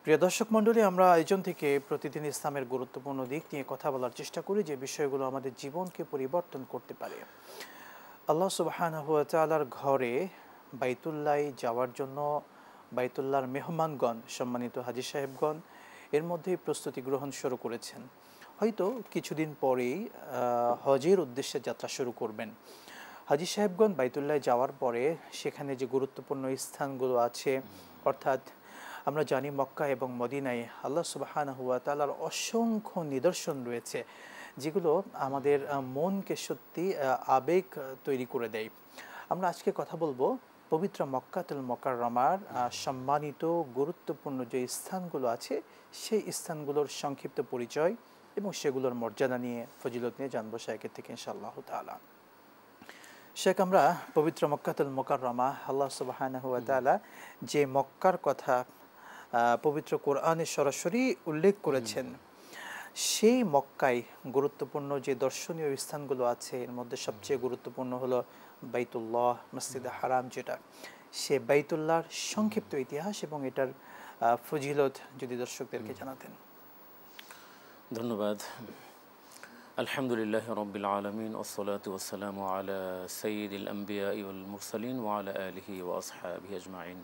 প্রিয় দর্শক মণ্ডলী, আমরা আয়োজন থেকে প্রতিদিন ইসলামের গুরুত্বপূর্ণ দিক নিয়ে কথা বলার চেষ্টা করি, যে বিষয়গুলো আমাদের জীবনকে পরিবর্তন করতে পারে। আল্লাহ সুবহানাহু ওয়া তাআলার ঘরে বাইতুল্লাহ যাওয়ার জন্য বাইতুল্লাহর মেহমানগণ, সম্মানিত হাজী সাহেবগণ এর মধ্যেই প্রস্তুতি গ্রহণ শুরু করেছেন। হয়তো কিছুদিন পরেই হজের উদ্দেশ্যে যাত্রা শুরু করবেন। হাজী সাহেবগণ বাইতুল্লাহ যাওয়ার পরে সেখানে যে গুরুত্বপূর্ণ স্থানগুলো আছে, অর্থাৎ আমরা জানি মক্কা এবং মদিনায় আল্লাহ সুবহানাহু ওয়া তাআলার অসংখ্য নিদর্শন রয়েছে, যেগুলো আমাদের মনকে সত্যি আবেগ তৈরি করে দেয়। আমরা আজকে কথা বলবো পবিত্র মক্কাতুল মুকাররমার সম্মানিত গুরুত্বপূর্ণ যে স্থানগুলো আছে সেই স্থানগুলোর সংক্ষিপ্ত পরিচয় এবং সেগুলোর মর্যাদা নিয়ে, ফজিলত নিয়ে জানবো শেখের থেকে ইনশাআল্লাহ তাআলা। শেখ, আমরা পবিত্র মক্কাতুল মুকাররমা, আল্লাহ সুবহানাহু ওয়া তাআলা যে মক্কার কথা পবিত্র কোরআনে সরাসরি উল্লেখ করেছেন, সেই মক্কায় গুরুত্বপূর্ণ যে দর্শনীয় স্থানগুলো আছে এর মধ্যে সবচেয়ে গুরুত্বপূর্ণ হলো বাইতুল্লাহ, মসজিদে হারাম, যেটা সে বাইতুল্লাহর সংক্ষিপ্ত ইতিহাস এবং এটার ফজিলত যদি দর্শকদেরকে জানাতেন। ধন্যবাদ। আলহামদুলিল্লাহ রাব্বিল আলামিন ওয়াসসালাতু ওয়াসসালামু আলা সাইয়্যিদিল আমবিয়া ওয়াল মুরসালিন ওয়া আলা আলিহি ওয়া আসহাবিহি আজমাইন।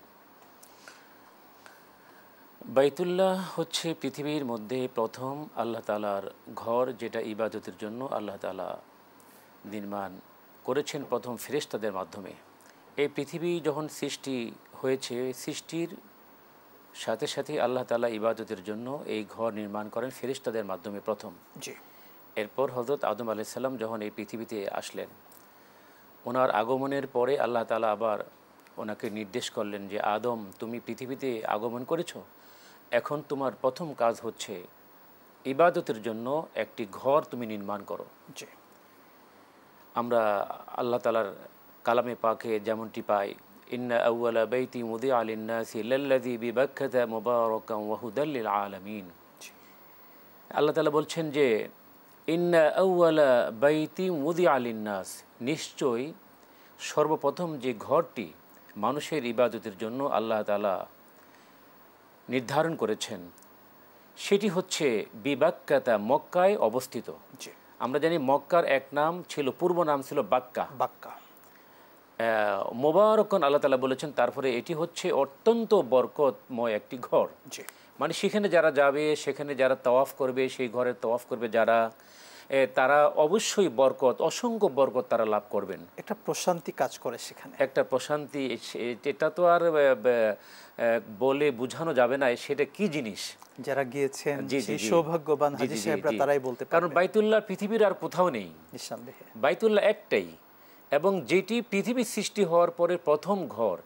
বাইতুল্লাহ হচ্ছে পৃথিবীর মধ্যে প্রথম আল্লাহ তাআলার ঘর, যেটা ইবাদতের জন্য আল্লাহ তাআলা নির্মাণ করেছেন প্রথম ফেরেশতাদের মাধ্যমে। এই পৃথিবী যখন সৃষ্টি হয়েছে, সৃষ্টির সাথে সাথে আল্লাহ তাআলা ইবাদতের জন্য এই ঘর নির্মাণ করেন ফেরেশতাদের মাধ্যমে প্রথম। জি। এরপর হযরত আদম আলাইহিস সালাম যখন এই পৃথিবীতে আসলেন, ওনার আগমনের পরে আল্লাহ তাআলা আবার ওনাকে নির্দেশ করলেন যে আদম, তুমি পৃথিবীতে আগমন করেছো, এখন তোমার প্রথম কাজ হচ্ছে ইবাদতের জন্য একটি ঘর তুমি নির্মাণ করো। জি। আমরা আল্লাহ তাআলার কালামে পাকে যেমনটি পাই, ইন্না আউওয়ালা বাইতি মুদিআ লিন-নাসি লাল্লাযী বিবাক্কাতা মুবারাকান ওয়া হুদাল লিল আলামিন। আল্লাহ তাআলা বলছেন যে ইন্না আউওয়ালা বাইতি মুদিআ লিন-নাস, নিশ্চয়ই সর্বপ্রথম যে ঘরটি মানুষের ইবাদতের জন্য আল্লাহ তাআলা নির্ধারণ করেছেন সেটি হচ্ছে বিবাক্কাতা, মক্কায় অবস্থিত। জি। আমরা জানি মক্কার এক নাম ছিল, পূর্ব নাম ছিল বাক্কা। বাক্কা মোবারকান আল্লাহ তাআলা বলেছেন, তারপরে এটি হচ্ছে অত্যন্ত বরকতময় একটি ঘর। জি। মানে সেখানে যারা যাবে, সেখানে যারা তাওয়াফ করবে, সেই ঘরের তাওয়াফ করবে যারা, তারা অবশ্যই বরকত, অসংখ্য বরকত তারা লাভ করবেন। একটা প্রশান্তি কাজ করে সেখানে, একটা প্রশান্তি। এটা তো আর বলে বোঝানো যাবে না সেটা কি জিনিস। যারা গিয়েছেন সেই সৌভাগ্যবান হাজী সাহেবরা তারাই বলতে পারবেন। কারণ বাইতুল্লাহ পৃথিবীর আর কোথাও নেই, নিঃসন্দেহে বাইতুল্লাহ একটাই, এবং যেটি পৃথিবীর সৃষ্টি হওয়ার পরে প্রথম ঘর।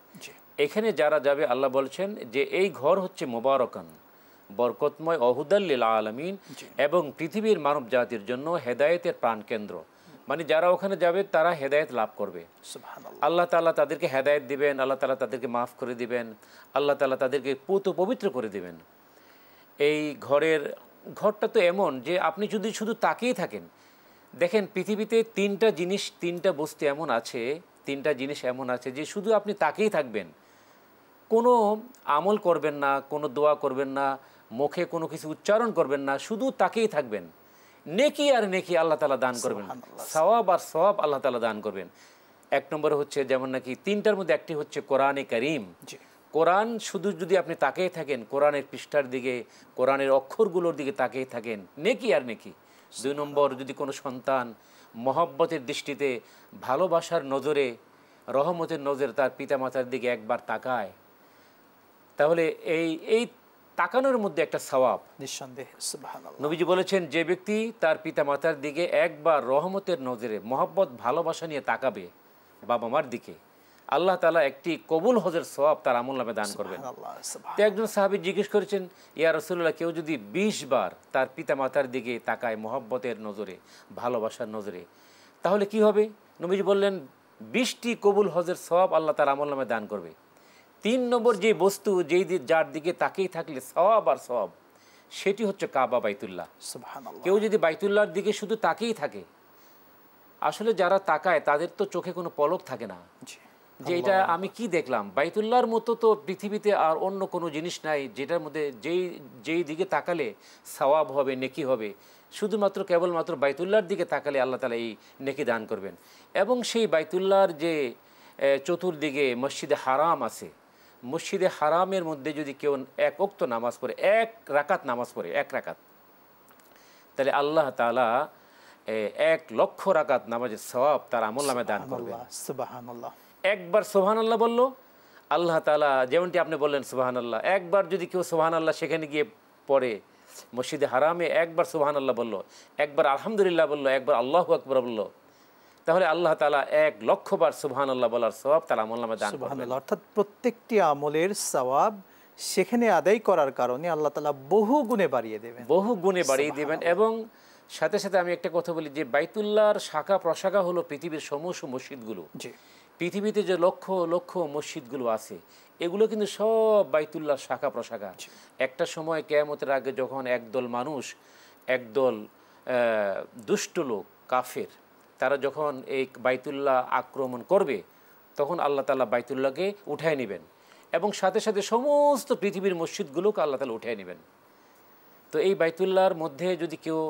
এখানে যারা যাবে আল্লাহ বলছেন যে এই ঘর হচ্ছে মুবারাকান, বরকতময়, ওহুদাল লিল আলামিন, এবং পৃথিবীর মানব জাতির জন্য হেদায়েতের প্রাণকেন্দ্র। মানে যারা ওখানে যাবে তারা হেদায়েত লাভ করবে। আল্লাহ তাআলা তাদেরকে হেদায়েত দিবেন, আল্লাহ তাআলা তাদেরকে মাফ করে দিবেন, আল্লাহ তাআলা তাদেরকে পুত পবিত্র করে দিবেন। এই ঘরটা তো এমন যে আপনি যদি শুধু তাকিয়ে থাকেন, দেখেন পৃথিবীতে তিনটা বস্তু এমন আছে, তিনটা জিনিস এমন আছে যে শুধু আপনি তাকিয়ে থাকবেন, কোনো আমল করবেন না, কোনো দোয়া করবেন না, মুখে কোনো কিছু উচ্চারণ করবেন না, শুধু তাকিয়ে থাকবেন। নেকি আর নেকি আল্লাহ তাআলা দান করবেন, সওয়াব আর সওয়াব আল্লাহ তাআলা দান করবেন। এক নম্বরে হচ্ছে যেমন নাকি তিনটার মধ্যে একটি হচ্ছে কোরআনে কারীম। কোরআন শুধু যদি আপনি তাকিয়ে থাকেন, কোরআনের পৃষ্ঠার দিকে, কোরআনের অক্ষরগুলোর দিকে তাকিয়ে থাকেন, নেকি আর নেকি। দুই নম্বর, যদি কোনো সন্তান মহব্বতের দৃষ্টিতে, ভালোবাসার নজরে, রহমতের নজরে তার পিতামাতার দিকে একবার তাকায়, তাহলে এই তাকানোর মধ্যে একটা সওয়াব। নিঃসন্দেহে সুবহানাল্লাহ। নবীজি বলেছেন, যে ব্যক্তি তার পিতামাতার দিকে একবার রহমতের নজরে, মহব্বত, ভালোবাসা নিয়ে তাকাবে বাবা মার দিকে, আল্লাহ তাআলা একটি কবুল হজের সওয়াব তার আমলনামে দান করবেন। তো একজন সাহাবী জিজ্ঞেস করেছেন, ইয়া রাসূলুল্লাহ, কেউ যদি 20 বার তার পিতামাতার দিকে তাকায় মহব্বতের নজরে, ভালোবাসার নজরে, তাহলে কি হবে? নবীজি বললেন, 20টি কবুল হজের সওয়াব আল্লাহ তার আমলনামে দান করবে। 3 নম্বর যে বস্তু, যার দিকে তাকিয়ে থাকলে সওয়াব আর সওয়াব, সেটি হচ্ছে কাবা, বাইতুল্লাহ। সুবহানাল্লাহ। কেউ যদি বাইতুল্লাহর দিকে শুধু তাকিয়েই থাকে, আসলে যারা তাকায় তাদের তো চোখে কোনো পলক থাকে না, যে এটা আমি কি দেখলাম, বাইতুল্লাহর মতো তো পৃথিবীতে আর অন্য কোনো জিনিস নাই যেটার মধ্যে যেই দিকে তাকালে সওয়াব হবে, নেকি হবে। শুধুমাত্র কেবলমাত্র বাইতুল্লাহর দিকে তাকালে আল্লাহ তাআলা এই নেকি দান করবেন। এবং সেই বাইতুল্লাহর যে চতুর্দিকে মসজিদে হারাম আছে, মসজিদে হারামের মধ্যে যদি কেউ এক ওয়াক্ত নামাজ পড়ে, এক রাকাত নামাজ পড়ে, এক রাকাত, তাহলে আল্লাহ তাআলা 1,00,000 রাকাত নামাজের সওয়াব তার আমলনামায় দান করবেন। সুবহানাল্লাহ। একবার সুবহানাল্লাহ বলল, আল্লাহ তাআলা যেমনটি আপনি বললেন সুবহানাল্লাহ, একবার যদি কেউ সুবহানাল্লাহ সেখানে গিয়ে পড়ে, মসজিদে হারামে একবার সুবহানাল্লাহ বলল, একবার আলহামদুলিল্লাহ বলল, একবার আল্লাহু আকবার বলল, তাহলে আল্লাহ তাআলা 1,00,000 বার সুবহানাল্লাহ বলার সওয়াব তার আমলনামায় দান করবেন। সুবহানাল্লাহ। অর্থাৎ প্রত্যেকটি আমলের সওয়াব সেখানে আদায় করার কারণে আল্লাহ তাআলা বহু গুণে বাড়িয়ে দেবেন, বহু গুণে বাড়িয়ে দেবেন। এবং সাথে সাথে আমি একটা কথা বলি যে বাইতুল্লাহর শাখা প্রশাখা হলো পৃথিবীর সমস্ত মসজিদগুলো। জি, পৃথিবীতে যে লক্ষ লক্ষ মসজিদগুলো আছে এগুলো কিন্তু সব বাইতুল্লাহর শাখা প্রশাখা। একটা সময় কিয়ামতের আগে যখন একদল মানুষ, একদল দুষ্ট লোক কাফের, তারা যখন এই বাইতুল্লাহ আক্রমণ করবে, তখন আল্লাহ তাআলা বাইতুল্লাহকে উঠায় নেবেন এবং সাথে সাথে সমস্ত পৃথিবীর মসজিদগুলোকে আল্লাহ তাআলা উঠায় নেবেন। তো এই বাইতুল্লাহর মধ্যে যদি কেউ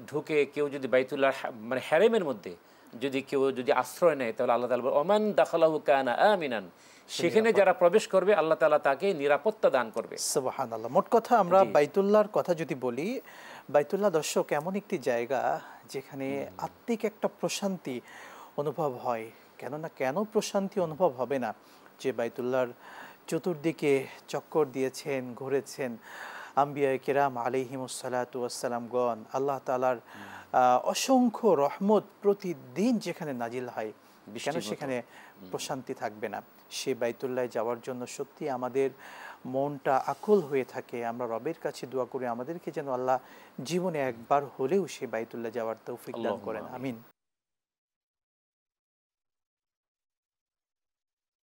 ঢুকে, কেউ যদি বাইতুল্লাহ মানে হ্যারেমের মধ্যে যদি কেউ যদি আশ্রয় নেয়, তাহলে আল্লাহ তাআলা ওমান দাখালাহু কানা আমিনান, সেখানে যারা প্রবেশ করবে আল্লাহ তাআলা তাকে নিরাপত্তা দান করবে। সুবহানাল্লাহ। মোট কথা আমরা বাইতুল্লাহর কথা যদি বলি, বাইতুল্লাহ দর্শক এমন একটি জায়গা যেখানে আত্মিক একটা প্রশান্তি অনুভব হয়। কেন প্রশান্তি অনুভব হবে না, যে বাইতুল্লাহর চতুর্দিকে চক্কর দিয়েছেন, ঘুরেছেন আম্বিয়ায়ে কেরাম আলাইহিমুস সালাতু ওয়াস সালামগণ। আল্লাহ তাআলার অসংখ্য রহমত প্রতিদিন যেখানে নাজিল হয়, কেন সেখানে প্রশান্তি থাকবে না? সেই বাইতুল্লাহ যাওয়ার জন্য সত্যি আমাদের মনটা আকুল হয়ে থাকে। আমরা রবের কাছে দোয়া করি আমাদেরকে যেন আল্লাহ জীবনে একবার হলেও সেই বাইতুল্লাহ যাওয়ার তৌফিক দান করেন। আমিন।